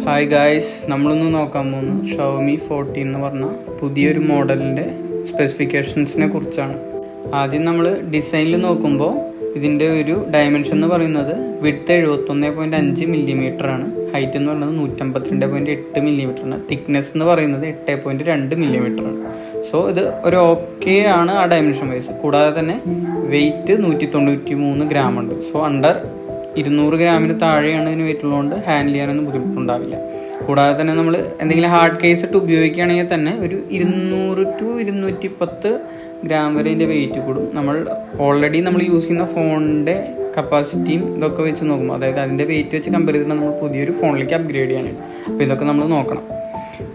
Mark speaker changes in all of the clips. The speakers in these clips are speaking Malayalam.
Speaker 1: ഹായ് ഗായ്സ്, നമ്മളൊന്ന് നോക്കാൻ പോകുന്നു ഷവോമി 14 എന്ന് പറഞ്ഞ പുതിയൊരു മോഡലിൻ്റെ സ്പെസിഫിക്കേഷൻസിനെ കുറിച്ചാണ്. ആദ്യം നമ്മൾ ഡിസൈനിൽ നോക്കുമ്പോൾ ഇതിൻ്റെ ഒരു ഡയമെൻഷൻ എന്ന് പറയുന്നത് വിഡ്ത്ത് 71.5 mm ആണ്, ഹൈറ്റ് എന്ന് പറയുന്നത് 152.8 mm ആണ്, തിക്നെസ് എന്ന് പറയുന്നത് 8.2 mm ആണ്. സോ ഇത് ഒരു ഓക്കെ ആണ് ആ ഡയമെൻഷൻ വൈസ്. കൂടാതെ തന്നെ വെയ്റ്റ് 193 gram ഉണ്ട്. സോ അണ്ടർ 200 ഗ്രാമിന് താഴെയാണ് ഇതിന് വെയിറ്റ് ഉള്ളതുകൊണ്ട് ഹാൻഡിൽ ചെയ്യാനൊന്നും ബുദ്ധിമുട്ടുണ്ടാവില്ല. കൂടാതെ തന്നെ നമ്മൾ എന്തെങ്കിലും ഹാർഡ് കേസ് ഇട്ട് ഉപയോഗിക്കുകയാണെങ്കിൽ തന്നെ ഒരു 200 to 210 ഗ്രാം വരെ ഇതിൻ്റെ വെയിറ്റ് കൂടും. നമ്മൾ ഓൾറെഡി നമ്മൾ യൂസ് ചെയ്യുന്ന ഫോണിൻ്റെ കപ്പാസിറ്റിയും ഇതൊക്കെ വെച്ച് നോക്കുമ്പോൾ, അതായത് അതിൻ്റെ വെയിറ്റ് വെച്ച് കമ്പയർ ചെയ്തിട്ട് നമ്മൾ പുതിയൊരു ഫോണിലേക്ക് അപ്ഗ്രേഡ് ചെയ്യാനായിട്ട്. അപ്പോൾ ഇതൊക്കെ നമ്മൾ നോക്കണം.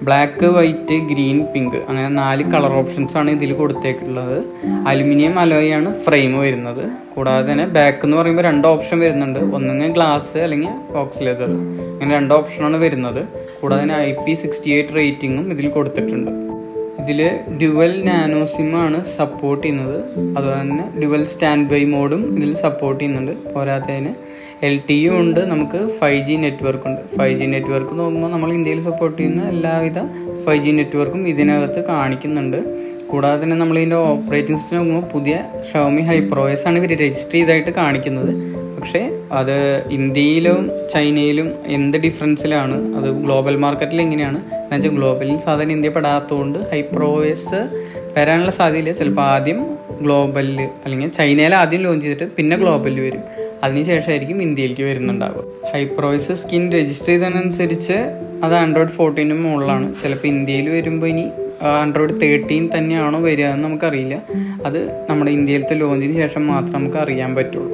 Speaker 1: ബ്ലാക്ക്, വൈറ്റ്, ഗ്രീൻ, പിങ്ക് അങ്ങനെ 4 കളർ ഓപ്ഷൻസ് ആണ് ഇതിൽ കൊടുത്തേക്കുള്ളത്. അലുമിനിയം അലോയാണ് ഫ്രെയിം വരുന്നത്. കൂടാതെ തന്നെ ബാക്ക് എന്ന് പറയുമ്പോൾ 2 ഓപ്ഷൻ വരുന്നുണ്ട്, ഒന്നെങ്കിൽ ഗ്ലാസ് അല്ലെങ്കിൽ ഫോക്സ് ലെതർ, അങ്ങനെ 2 ഓപ്ഷനാണ് വരുന്നത്. കൂടാതെ തന്നെ IP68 റേറ്റിംഗും ഇതിൽ കൊടുത്തിട്ടുണ്ട്. ഇതിൽ ഡ്യുവൽ നാനോ സിം ആണ് സപ്പോർട്ട് ചെയ്യുന്നത്. അതുപോലെ തന്നെ ഡ്യുവൽ സ്റ്റാൻഡ് ബൈ മോഡും ഇതിൽ സപ്പോർട്ട് ചെയ്യുന്നുണ്ട്. പോരാത്തതിന് LTE ഉണ്ട്, നമുക്ക് 5G നെറ്റ്വർക്ക് ഉണ്ട്. 5G നെറ്റ്വർക്ക് നോക്കുമ്പോൾ നമ്മൾ ഇന്ത്യയിൽ സപ്പോർട്ട് ചെയ്യുന്ന എല്ലാവിധ 5G നെറ്റ്വർക്കും ഇതിനകത്ത് കാണിക്കുന്നുണ്ട്. കൂടാതെ തന്നെ നമ്മൾ ഇതിൻ്റെ ഓപ്പറേറ്റിംഗ് സിസ്റ്റം നോക്കുമ്പോൾ പുതിയ ഷവോമി ഹൈപ്രോസ് ആണ് ഇവർ രജിസ്റ്റർ ചെയ്തായിട്ട് കാണിക്കുന്നത്. പക്ഷേ അത് ഇന്ത്യയിലും ചൈനയിലും എന്ത് ഡിഫറൻസിലാണ്, അത് ഗ്ലോബൽ മാർക്കറ്റിൽ എങ്ങനെയാണ് എന്ന് വെച്ചാൽ ഗ്ലോബലിൽ സാധാരണ ഇന്ത്യ പെടാത്തതുകൊണ്ട് ഹൈപ്രോസ് വരാനുള്ള സാധ്യതയില്ല. ചിലപ്പോൾ ആദ്യം ഗ്ലോബലിൽ അല്ലെങ്കിൽ ചൈനയിൽ ആദ്യം ലോഞ്ച് ചെയ്തിട്ട് പിന്നെ ഗ്ലോബലിൽ വരും, അതിനുശേഷമായിരിക്കും ഇന്ത്യയിലേക്ക് വരുന്നുണ്ടാവുക. ഹൈപ്രോസ് സ്കിൻ രജിസ്റ്റർ ചെയ്തതിനനുസരിച്ച് അത് ആൻഡ്രോയിഡ് 14 മുകളിലാണ്. ചിലപ്പോൾ ഇന്ത്യയിൽ വരുമ്പോൾ ഇനി ആൻഡ്രോയിഡ് 13 തന്നെയാണോ വരിക എന്ന് നമുക്കറിയില്ല. അത് നമ്മുടെ ഇന്ത്യയിലത്തെ ലോഞ്ചിന് ശേഷം മാത്രം നമുക്ക് അറിയാൻ പറ്റുള്ളൂ.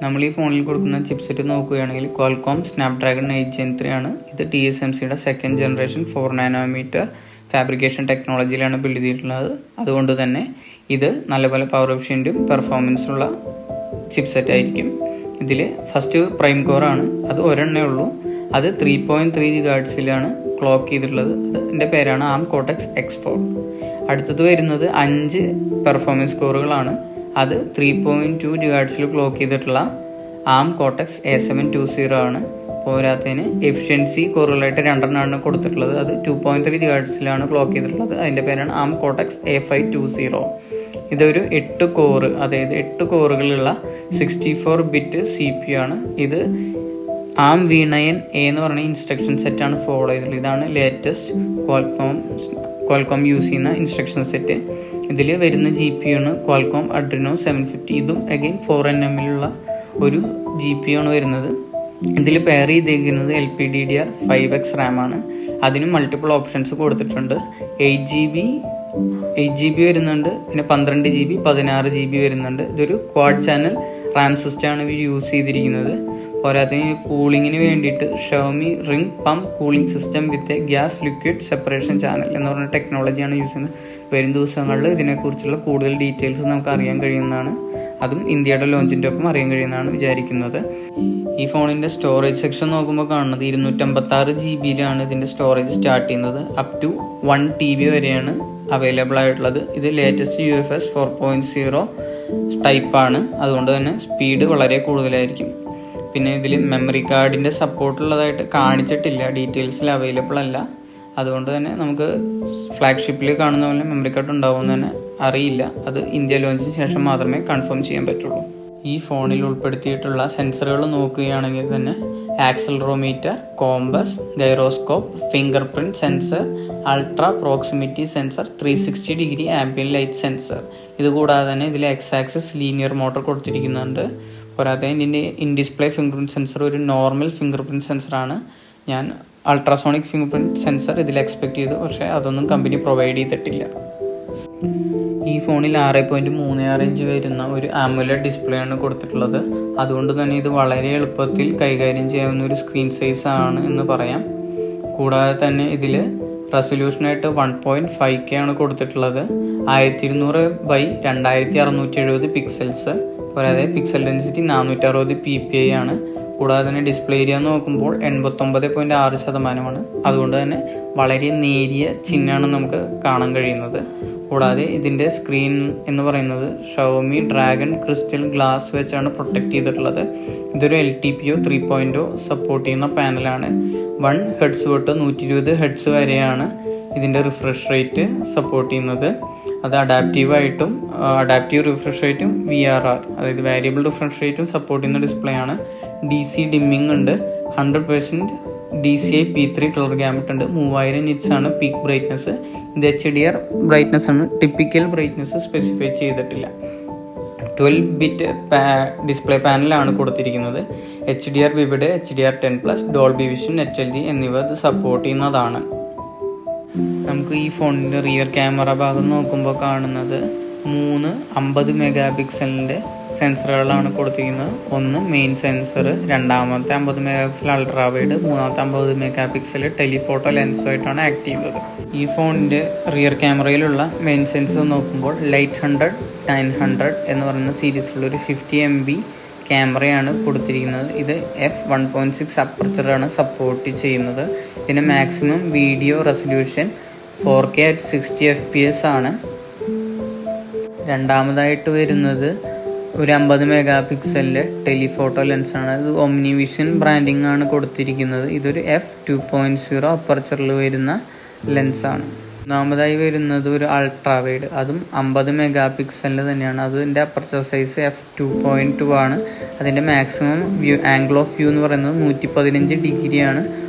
Speaker 1: നമ്മൾ ഈ ഫോണിൽ കൊടുക്കുന്ന ചിപ്സെറ്റ് നോക്കുകയാണെങ്കിൽ ക്വാൽകോം സ്നാപ്ഡ്രാഗൺ 8 Gen 3 ആണ്. ഇത് TSMCയുടെ 2nd generation 4 nanometer ഫാബ്രിക്കേഷൻ ടെക്നോളജിയിലാണ് ബിൽഡ് ചെയ്തിട്ടുള്ളത്. അതുകൊണ്ട് തന്നെ ഇത് നല്ലപോലെ പവർ എഫിഷ്യൻറ്റും പെർഫോമൻസുള്ള ചിപ്സെറ്റ് ആയിരിക്കും. ഇതിൽ ഫസ്റ്റ് പ്രൈം കോറാണ്, അത് ഒരെണ്ണേ ഉള്ളൂ. അത് 3.3 GHz ക്ലോക്ക് ചെയ്തിട്ടുള്ളത്. അതിൻ്റെ പേരാണ് ARM Cortex X4. അടുത്തത് വരുന്നത് 5 പെർഫോമൻസ് കോറുകളാണ്. അത് 3.2 GHz ക്ലോക്ക് ചെയ്തിട്ടുള്ള ARM Cortex A720 ആണ്. പോരാത്തതിന് എഫിഷ്യൻസി കോറുകളായിട്ട് 2 കൊടുത്തിട്ടുള്ളത്. അത് 2.3 GHz ക്ലോക്ക് ചെയ്തിട്ടുള്ളത്. അതിൻ്റെ പേരാണ് ARM Cortex A520. ഇതൊരു 8 കോറ്, അതായത് 8 കോറുകളുള്ള 64-bit CPU ആണ്. ഇത് ARM V9A എന്ന് പറഞ്ഞ ഇൻസ്ട്രക്ഷൻ സെറ്റാണ് ഫോളോ ചെയ്തിട്ടുള്ളത്. ഇതാണ് ലേറ്റസ്റ്റ് ക്വാൽകോം യൂസ് ചെയ്യുന്ന ഇൻസ്ട്രക്ഷൻ സെറ്റ്. ഇതിൽ വരുന്ന GPU ആണ് ക്വാൽകോം അഡ്രിനോ 750. ഇതും അഗെയിൻ 4nm ഒരു GPU ആണ് വരുന്നത്. ഇതിൽ പെയർ ചെയ്തിരിക്കുന്നത് LPDDR5X RAM ആണ്. അതിന് മൾട്ടിപ്പിൾ ഓപ്ഷൻസ് കൊടുത്തിട്ടുണ്ട്. 8GB വരുന്നുണ്ട്, പിന്നെ 12GB 16GB വരുന്നുണ്ട്. ഇതൊരു ക്വാഡ് ചാനൽ റാം സിസ്റ്റമാണ് ഇവർ യൂസ് ചെയ്തിരിക്കുന്നത്. പോരാത്തതിന് കൂളിങ്ങിന് വേണ്ടിയിട്ട് Xiaomi ring pump cooling system വിത്ത് ഗ്യാസ് ലിക്വിഡ് സെപ്പറേഷൻ ചാനൽ എന്ന് പറഞ്ഞ ടെക്നോളജിയാണ് യൂസ് ചെയ്യുന്നത്. വരും ദിവസങ്ങളിൽ ഇതിനെക്കുറിച്ചുള്ള കൂടുതൽ ഡീറ്റെയിൽസ് നമുക്ക് അറിയാൻ കഴിയുന്നതാണ്. അതും ഇന്ത്യയുടെ ലോഞ്ചിൻ്റെ ഒപ്പം അറിയാൻ കഴിയുന്നതാണ് വിചാരിക്കുന്നത്. ഈ ഫോണിൻ്റെ സ്റ്റോറേജ് സെക്ഷൻ നോക്കുമ്പോൾ കാണുന്നത് 256 GB ഇതിൻ്റെ സ്റ്റോറേജ് സ്റ്റാർട്ട് ചെയ്യുന്നത്. അപ് ടു 1 TB വരെയാണ് അവൈലബിൾ ആയിട്ടുള്ളത്. ഇത് ലേറ്റസ്റ്റ് UFS 4.0 ടൈപ്പാണ്, അതുകൊണ്ട് തന്നെ സ്പീഡ് വളരെ കൂടുതലായിരിക്കും. പിന്നെ ഇതിൽ മെമ്മറി കാർഡിൻ്റെ സപ്പോർട്ടുള്ളതായിട്ട് കാണിച്ചിട്ടില്ല, ഡീറ്റെയിൽസിൽ അവൈലബിൾ അല്ല. അതുകൊണ്ട് തന്നെ നമുക്ക് ഫ്ലാഗ്ഷിപ്പിൽ കാണുന്ന പോലെ മെമ്മറി കാർഡ് ഉണ്ടാവുമെന്ന് തന്നെ അറിയില്ല. അത് ഇന്ത്യ ലോഞ്ചിന് ശേഷം മാത്രമേ കൺഫേം ചെയ്യാൻ പറ്റുള്ളൂ. ഈ ഫോണിൽ ഉൾപ്പെടുത്തിയിട്ടുള്ള സെൻസറുകൾ നോക്കുകയാണെങ്കിൽ തന്നെ accelerometer, compass, gyroscope, finger print sensor, ultra proximity sensor, 360° ambient light sensor. ഇതുകൂടാതെ തന്നെ ഇതിൽ X-ആക്സിസ് ലീനിയർ മോട്ടർ കൊടുത്തിരിക്കുന്നുണ്ട്. പോരാതെ ഇതിൻ്റെ ഇൻ-ഡിസ്പ്ലേ ഫിംഗർ പ്രിൻറ്റ് സെൻസർ ഒരു നോർമൽ ഫിംഗർ പ്രിൻറ്റ് സെൻസറാണ്. ഞാൻ അൾട്രാസോണിക് ഫിംഗർ പ്രിൻറ്റ് സെൻസർ ഇതിൽ എക്സ്പെക്ട് ചെയ്തു, പക്ഷേ അതൊന്നും കമ്പനി പ്രൊവൈഡ് ചെയ്തിട്ടില്ല. ഈ ഫോണിൽ 6.36 ഇഞ്ച് വരുന്ന ഒരു AMOLED ഡിസ്പ്ലേ ആണ് കൊടുത്തിട്ടുള്ളത്. അതുകൊണ്ട് തന്നെ ഇത് വളരെ എളുപ്പത്തിൽ കൈകാര്യം ചെയ്യാവുന്ന ഒരു സ്ക്രീൻ സൈസ് ആണ് എന്ന് പറയാം. കൂടാതെ തന്നെ ഇതിൽ റെസൊല്യൂഷനായിട്ട് 1.5K ആണ് കൊടുത്തിട്ടുള്ളത്. 1200 by 2670 പിക്സൽസ്. കൂടാതെ പിക്സൽ ഡെൻസിറ്റി 460 ppi ആണ്. കൂടാതെ തന്നെ ഡിസ്പ്ലേ ഏരിയ നോക്കുമ്പോൾ 89.6%. അതുകൊണ്ട് തന്നെ വളരെ നേരിയ ചിഹ്നമാണ് നമുക്ക് കാണാൻ കഴിയുന്നത്. കൂടാതെ ഇതിൻ്റെ സ്ക്രീൻ എന്ന് പറയുന്നത് ഷവോമി ഡ്രാഗൺ ക്രിസ്റ്റൽ ഗ്ലാസ് വെച്ചാണ് പ്രൊട്ടക്റ്റ് ചെയ്തിട്ടുള്ളത്. ഇതൊരു LTPO 3.0 സപ്പോർട്ട് ചെയ്യുന്ന പാനലാണ്. 1 Hz തൊട്ട് 120 Hz വരെയാണ് ഇതിൻ്റെ റിഫ്രഷ് റേറ്റ് സപ്പോർട്ട് ചെയ്യുന്നത്. അത് അഡാപ്റ്റീവ് റിഫ്രഷ് റേറ്റും VRR അതായത് വേരിയബിൾ റിഫ്രഷ് റേറ്റും സപ്പോർട്ട് ചെയ്യുന്ന ഡിസ്പ്ലേ ആണ്. DC ഡിമ്മിങ് ഉണ്ട്. 100% DCI P3 കളർ ഗ്യാമറ്റ് ഉണ്ട്. 3000 nits ആണ് പീക്ക് ബ്രൈറ്റ്നസ്. ഇത് HDR ബ്രൈറ്റ്നസ് ആണ്. ടിപ്പിക്കൽ ബ്രൈറ്റ്നസ് സ്പെസിഫൈ ചെയ്തിട്ടില്ല. 12-bit ഡിസ്പ്ലേ പാനലാണ് കൊടുത്തിരിക്കുന്നത്. HDR vivid, HDR10+, Dolby vision, HLG എന്നിവ ഇത് സപ്പോർട്ട് ചെയ്യുന്നതാണ്. നമുക്ക് ഈ ഫോണിൻ്റെ റിയർ ക്യാമറ ഭാഗം നോക്കുമ്പോൾ കാണുന്നത് 3 50 മെഗാപിക്സലിൻ്റെ സെൻസറുകളാണ് കൊടുത്തിരിക്കുന്നത്. ഒന്ന് മെയിൻ സെൻസർ, രണ്ടാമത്തെ 50 മെഗാപിക്സൽ അൾട്രാ വൈഡ്, മൂന്നാമത്തെ 50 മെഗാപിക്സൽ ടെലിഫോട്ടോ ലെൻസുമായിട്ടാണ് ആക്ട് ചെയ്യുന്നത്. ഈ ഫോണിൻ്റെ റിയർ ക്യാമറയിലുള്ള മെയിൻ സെൻസർ നോക്കുമ്പോൾ ലൈറ്റ് 100 900 എന്ന് പറയുന്ന സീരീസിലുള്ള ഒരു 50 MB ക്യാമറയാണ് കൊടുത്തിരിക്കുന്നത്. ഇത് f1.6 അപ്പർച്ചറാണ് സപ്പോർട്ട് ചെയ്യുന്നത്. ഇതിന് maximum video resolution 4K at 60 FPS ആണ്. രണ്ടാമതായിട്ട് വരുന്നത് ഒരു 50 മെഗാപിക്സലിൻ്റെ ടെലിഫോട്ടോ ലെൻസാണ്. ഇത് ഓംനി വിഷൻ ബ്രാൻഡിങ് ആണ് കൊടുത്തിരിക്കുന്നത്. ഇതൊരു f2.0 അപ്പർച്ചറിൽ വരുന്ന ലെൻസാണ്. മൂന്നാമതായി വരുന്നത് ഒരു അൾട്രാ വൈഡ്, അതും 50 മെഗാപിക്സലിൻ്റെ തന്നെയാണ്. അതിൻ്റെ അപ്പർച്ചർ സൈസ് f2.2 ആണ്. അതിൻ്റെ മാക്സിമം ആംഗിൾ ഓഫ് വ്യൂ എന്ന് പറയുന്നത് 115 ഡിഗ്രിയാണ്.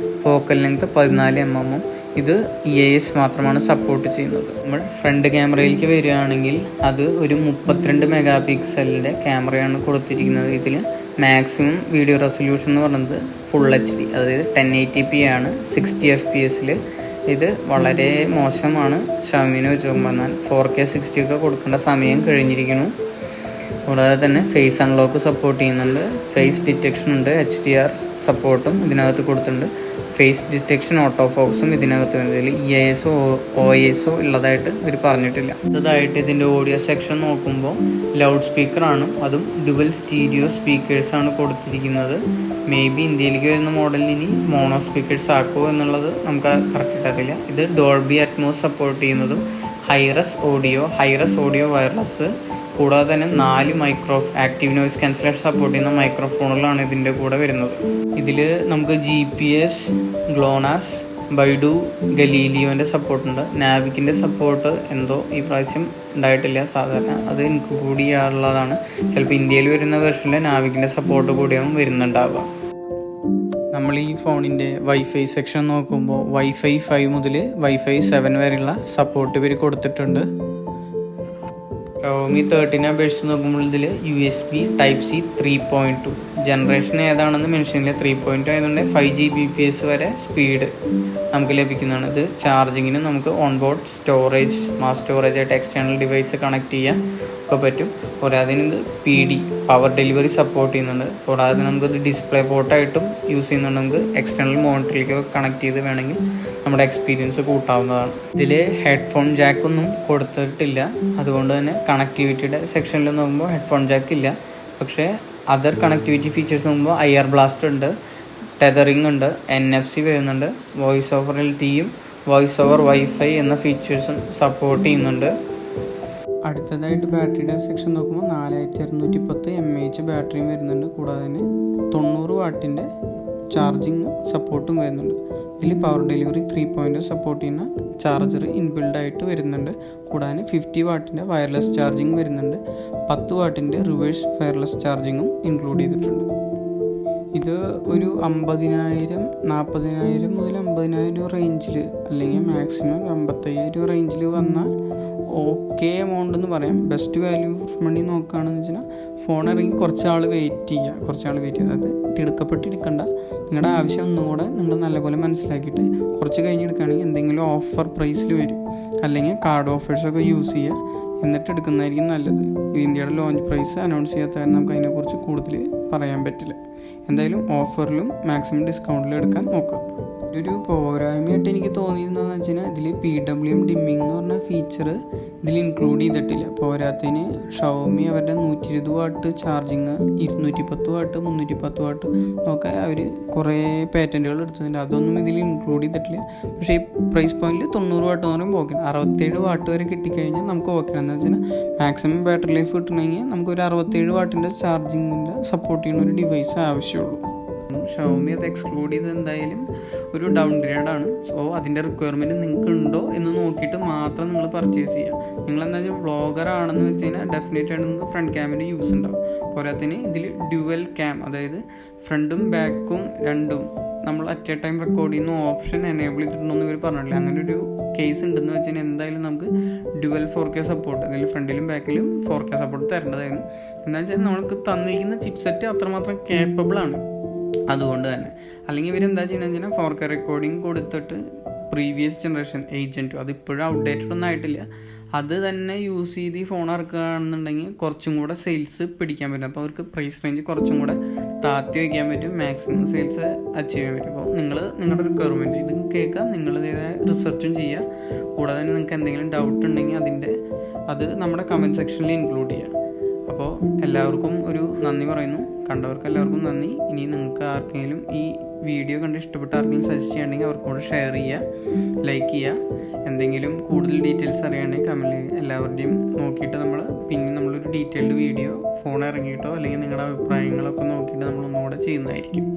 Speaker 1: Focal length 14 mm. ഇത് EIS മാത്രമാണ് സപ്പോർട്ട് ചെയ്യുന്നത്. നമ്മൾ ഫ്രണ്ട് ക്യാമറയിലേക്ക് വരികയാണെങ്കിൽ അത് ഒരു 32 മെഗാപിക്സലിൻ്റെ ക്യാമറയാണ് കൊടുത്തിരിക്കുന്നത്. ഇതിൽ മാക്സിമം വീഡിയോ റെസൊല്യൂഷൻ എന്ന് പറയുന്നത് ഫുൾ HD അതായത് 1080p ആണ് 60 FPS. ഇത് വളരെ മോശമാണ് ഷവോമിനെ വെച്ച് നോക്കുമ്പോൾ. 4K 60 ഒക്കെ കൊടുക്കേണ്ട സമയം കഴിഞ്ഞിരിക്കുന്നു. കൂടാതെ തന്നെ ഫേസ് അൺലോക്ക് സപ്പോർട്ട് ചെയ്യുന്നുണ്ട്. ഫേസ് ഡിറ്റക്ഷൻ ഉണ്ട്. HDR സപ്പോർട്ടും ഇതിനകത്ത് കൊടുത്തിട്ടുണ്ട്. ഫേസ് ഡിറ്റക്ഷൻ ഓട്ടോ ഫോക്കസും ഇതിനകത്ത് വരുന്നതിൽ EISO OISO ഉള്ളതായിട്ട് ഇവർ പറഞ്ഞിട്ടില്ല. അടുത്തതായിട്ട് ഇതിൻ്റെ ഓഡിയോ സെക്ഷൻ നോക്കുമ്പോൾ ലൗഡ് സ്പീക്കറാണ്. അതും ഡുവൽ സ്റ്റീരിയോ സ്പീക്കേഴ്സാണ് കൊടുത്തിരിക്കുന്നത്. മേ ബി ഇന്ത്യയിലേക്ക് വരുന്ന മോഡലിന് ഇനി മോണോ സ്പീക്കേഴ്സ് ആക്കുമോ എന്നുള്ളത് നമുക്ക് കറക്റ്റായിട്ട് അറിയില്ല. ഇത് ഡോൾബി അറ്റ്മോസ് സപ്പോർട്ട് ചെയ്യുന്നതും ഹൈറസ് ഓഡിയോ വയർലെസ്, കൂടാതെ തന്നെ 4 ആക്റ്റീവ് നോയിസ് ക്യാൻസലേഷൻ സപ്പോർട്ട് ചെയ്യുന്ന മൈക്രോഫോണുകളാണ് ഇതിൻ്റെ കൂടെ വരുന്നത്. ഇതിൽ നമുക്ക് GPS, ഗ്ലോണാസ്, ബൈഡു, ഗലീലിയോൻ്റെ സപ്പോർട്ടുണ്ട്. നാവിക്കിൻ്റെ സപ്പോർട്ട് എന്തോ ഈ പ്രാവശ്യം ഉണ്ടായിട്ടില്ല. സാധാരണ അത് ഇൻക്ലൂഡ് ചെയ്യാറുള്ളതാണ്. ചിലപ്പോൾ ഇന്ത്യയിൽ വരുന്ന വെർഷനിൽ നാവിക്കിൻ്റെ സപ്പോർട്ട് കൂടിയാവും വരുന്നുണ്ടാവുക. നമ്മൾ ഈ ഫോണിൻ്റെ വൈഫൈ സെക്ഷൻ നോക്കുമ്പോൾ Wi-Fi 5 മുതൽ Wi-Fi 7 വരെയുള്ള സപ്പോർട്ട് ഇവർ കൊടുത്തിട്ടുണ്ട്. ഷവോമി 13 അപേക്ഷിച്ച് നോക്കുമ്പോൾ ഇതിൽ USB Type-C 3.2 ജനറേഷൻ ഏതാണെന്ന് മെൻഷൻ ഇല്ല. 3.2 ആയതുകൊണ്ട് 5 Gbps വരെ സ്പീഡ് നമുക്ക് ലഭിക്കുന്നതാണ്. ഇത് ചാർജിങ്ങിന് നമുക്ക് ഓൺബോർഡ് സ്റ്റോറേജ്, മാസ് സ്റ്റോറേജ് ആയിട്ട് എക്സ്റ്റേണൽ ഡിവൈസ് കണക്ട് ചെയ്യാൻ ഒക്കെ പറ്റും. കൂടാതെ ഇത് PD പവർ ഡെലിവറി സപ്പോർട്ട് ചെയ്യുന്നുണ്ട്. കൂടാതെ നമുക്കത് ഡിസ്പ്ലേ പോർട്ടായിട്ടും യൂസ് ചെയ്യുന്നുണ്ട്. നമുക്ക് എക്സ്റ്റേണൽ മോണിറ്ററിലേക്കൊക്കെ കണക്ട് ചെയ്ത് വേണമെങ്കിൽ നമ്മുടെ എക്സ്പീരിയൻസ് കൂട്ടാവുന്നതാണ്. ഇതിൽ ഹെഡ്ഫോൺ ജാക്കൊന്നും കൊടുത്തിട്ടില്ല. അതുകൊണ്ട് തന്നെ കണക്ടിവിറ്റിയുടെ സെക്ഷനിൽ നോക്കുമ്പോൾ ഹെഡ്ഫോൺ ജാക്ക് ഇല്ല. പക്ഷേ അതർ കണക്ടിവിറ്റി ഫീച്ചേഴ്സ് നോക്കുമ്പോൾ IR ബ്ലാസ്റ്റർ ഉണ്ട്, ടെതറിംഗ് ഉണ്ട്, NFC വരുന്നുണ്ട്, വോയിസ് ഓവർ LTEയും വോയിസ് ഓവർ Wi-Fi എന്ന ഫീച്ചേഴ്സും സപ്പോർട്ട് ചെയ്യുന്നുണ്ട്. അടുത്തതായിട്ട് ബാറ്ററിയുടെ സെക്ഷൻ നോക്കുമ്പോൾ 4610 mAh ബാറ്ററിയും വരുന്നുണ്ട്. കൂടാതെ തന്നെ 90 വാട്ടിൻ്റെ ചാർജിങ് സപ്പോർട്ടും വരുന്നുണ്ട്. ഇതിൽ പവർ ഡെലിവറി 3.0 സപ്പോർട്ട് ചെയ്യുന്ന ചാർജർ ഇൻബിൽഡായിട്ട് വരുന്നുണ്ട്. കൂടാതെ 50 വാട്ടിൻ്റെ വയർലെസ് ചാർജിങ് വരുന്നുണ്ട്. 10 വാട്ടിൻ്റെ റിവേഴ്സ് വയർലെസ് ചാർജിങ്ങും ഇൻക്ലൂഡ് ചെയ്തിട്ടുണ്ട്. ഇത് ഒരു 50,000 40,000 മുതൽ 50,000 റേഞ്ചിൽ അല്ലെങ്കിൽ മാക്സിമം 55,000 റേഞ്ചിൽ വന്നാൽ ഓക്കെ എമൗണ്ട് എന്ന് പറയാം. ബെസ്റ്റ് വാല്യൂ ഫോർ മണി നോക്കുകയാണെന്ന് വെച്ചാൽ ഫോൺ ഇറങ്ങി കുറച്ചാൾ വെയിറ്റ് ചെയ്യുക. അതായത് തിടുക്കപ്പെട്ടിരിക്കണ്ട. നിങ്ങളുടെ ആവശ്യം ഒന്നുകൂടെ നിങ്ങൾ നല്ലപോലെ മനസ്സിലാക്കിയിട്ട് കുറച്ച് കഴിഞ്ഞെടുക്കുകയാണെങ്കിൽ എന്തെങ്കിലും ഓഫർ പ്രൈസിൽ വരും. അല്ലെങ്കിൽ കാർഡ് ഓഫേഴ്സൊക്കെ യൂസ് ചെയ്യുക. എന്നിട്ട് എടുക്കുന്നതായിരിക്കും നല്ലത്. ഇത് ഇന്ത്യയുടെ ലോഞ്ച് പ്രൈസ് അനൗൺസ് ചെയ്യാത്ത കാരണം നമുക്ക് അതിനെക്കുറിച്ച് കൂടുതൽ പറയാൻ പറ്റില്ല. എന്തായാലും ഓഫറിലും മാക്സിമം ഡിസ്കൗണ്ടിലും എടുക്കാൻ നോക്കുക. ഒരു പോരായ്മയായിട്ട് എനിക്ക് തോന്നിയിരുന്നതെന്ന് വെച്ച് കഴിഞ്ഞാൽ ഇതിൽ PWM ഡിമ്മിങ് എന്ന് പറഞ്ഞ ഫീച്ചർ ഇതിൽ ഇൻക്ലൂഡ് ചെയ്തിട്ടില്ല. പോരാത്തതിന് ഷവോമി അവരുടെ 120 വാട്ട് ചാർജിങ്, 210 വാട്ട്, 310 വാട്ട് ഒക്കെ അവർ കുറേ പാറ്റൻറ്റുകൾ എടുത്തിട്ടുണ്ട്. അതൊന്നും ഇതിൽ ഇൻക്ലൂഡ് ചെയ്തിട്ടില്ല. പക്ഷേ ഈ പ്രൈസ് പോയിന്റിൽ 90 വാട്ട് എന്ന് പറയുമ്പോൾ ഓക്കെ. 67 വാട്ട് വരെ കിട്ടിക്കഴിഞ്ഞാൽ നമുക്ക് ഓക്കെ. എന്ന് വെച്ചാൽ മാക്സിമം ബാറ്ററി ലൈഫ് കിട്ടണമെങ്കിൽ നമുക്കൊരു 67 വാട്ടിൻ്റെ ചാർജിങ്ങിൻ്റെ സപ്പോർട്ട് ചെയ്യുന്ന ഒരു ഡിവൈസ് ആവശ്യമുള്ളൂ. ഷവോമി അത് എക്സ്ക്ലൂഡ് ചെയ്ത് എന്തായാലും ഒരു ഡൗൺ ഗ്രേഡാണ്. സോ അതിൻ്റെ റിക്വയർമെൻറ്റ് നിങ്ങൾക്ക് ഉണ്ടോ എന്ന് നോക്കിയിട്ട് മാത്രം നിങ്ങൾ പർച്ചേസ് ചെയ്യുക. നിങ്ങളെന്താ വെച്ചാൽ വ്ളോഗർ ആണെന്ന് വെച്ച് കഴിഞ്ഞാൽ ഡെഫിനറ്റ് ആയിട്ട് നിങ്ങൾക്ക് ഫ്രണ്ട് ക്യാമിൻ്റെ യൂസ് ഉണ്ടാവും. പോരാത്തതിന് ഇതിൽ ഡ്യുവൽ ക്യാം, അതായത് ഫ്രണ്ടും ബാക്കും രണ്ടും നമ്മൾ അറ്റ് എ ടൈം റെക്കോർഡ് ചെയ്യുന്ന ഓപ്ഷൻ എനേബിൾ ചെയ്തിട്ടുണ്ടോ എന്ന് ഇവർ പറഞ്ഞിട്ടില്ല. അങ്ങനെ ഒരു കേസ് ഉണ്ടെന്ന് വെച്ച് കഴിഞ്ഞാൽ എന്തായാലും നമുക്ക് ഡ്യുവൽ 4K സപ്പോർട്ട്, അതിൽ ഫ്രണ്ടിലും ബാക്കിലും 4K സപ്പോർട്ട് തരേണ്ടതായിരുന്നു. എന്താ വെച്ചാൽ നമുക്ക് തന്നിരിക്കുന്ന ചിപ്സെറ്റ് അത്രമാത്രം കേപ്പബിൾ ആണ്. അതുകൊണ്ട് തന്നെ അല്ലെങ്കിൽ ഇവരെന്താ ചെയ്യുന്നത് വെച്ചാൽ 4K റെക്കോർഡിങ് കൊടുത്തിട്ട് പ്രീവിയസ് ജനറേഷൻ ഏജൻറ്റ്, അത് ഇപ്പോഴും ഔട്ട്ഡേറ്റഡ് ഒന്നും ആയിട്ടില്ല, അത് തന്നെ യൂസ് ചെയ്ത് ഈ ഫോൺ ഇറക്കുകയാണെന്നുണ്ടെങ്കിൽ കുറച്ചും കൂടെ സെയിൽസ് പിടിക്കാൻ പറ്റും. അപ്പോൾ അവർക്ക് പ്രൈസ് റേഞ്ച് കുറച്ചും കൂടെ താത്തി വയ്ക്കാൻ പറ്റും, മാക്സിമം സെയിൽസ് അച്ചീവ് ചെയ്യാൻ പറ്റും. അപ്പോൾ നിങ്ങൾ നിങ്ങളുടെ റിക്വയർമെൻറ്റ് ഇത് കേൾക്കുക, നിങ്ങളുടേതായ റിസർച്ചും ചെയ്യുക. കൂടാതെ തന്നെ നിങ്ങൾക്ക് എന്തെങ്കിലും ഡൗട്ട് ഉണ്ടെങ്കിൽ അത് നമ്മുടെ കമൻറ്റ് സെക്ഷനിൽ ഇൻക്ലൂഡ് ചെയ്യുക. അപ്പോൾ എല്ലാവർക്കും ഒരു നന്ദി പറയുന്നു. കണ്ടവർക്ക് എല്ലാവർക്കും നന്ദി. ഇനി നിങ്ങൾക്ക് ആർക്കെങ്കിലും ഈ വീഡിയോ കണ്ട് ഇഷ്ടപ്പെട്ട ആർക്കെങ്കിലും സജസ്റ്റ് ചെയ്യണമെങ്കിൽ അവർക്കൂടെ ഷെയർ ചെയ്യുക, ലൈക്ക് ചെയ്യുക. എന്തെങ്കിലും കൂടുതൽ ഡീറ്റെയിൽസ് അറിയണമെങ്കിൽ കമൻറ്റ് ചെയ്യുക. എല്ലാവരുടെയും നോക്കിയിട്ട് നമ്മളൊരു ഡീറ്റെയിൽഡ് വീഡിയോ ഫോൺ ഇറങ്ങിയിട്ടോ അല്ലെങ്കിൽ നിങ്ങളുടെ അഭിപ്രായങ്ങളൊക്കെ നോക്കിയിട്ട് നമ്മൾ ഒന്നുകൂടെ ചെയ്യുന്നതായിരിക്കും.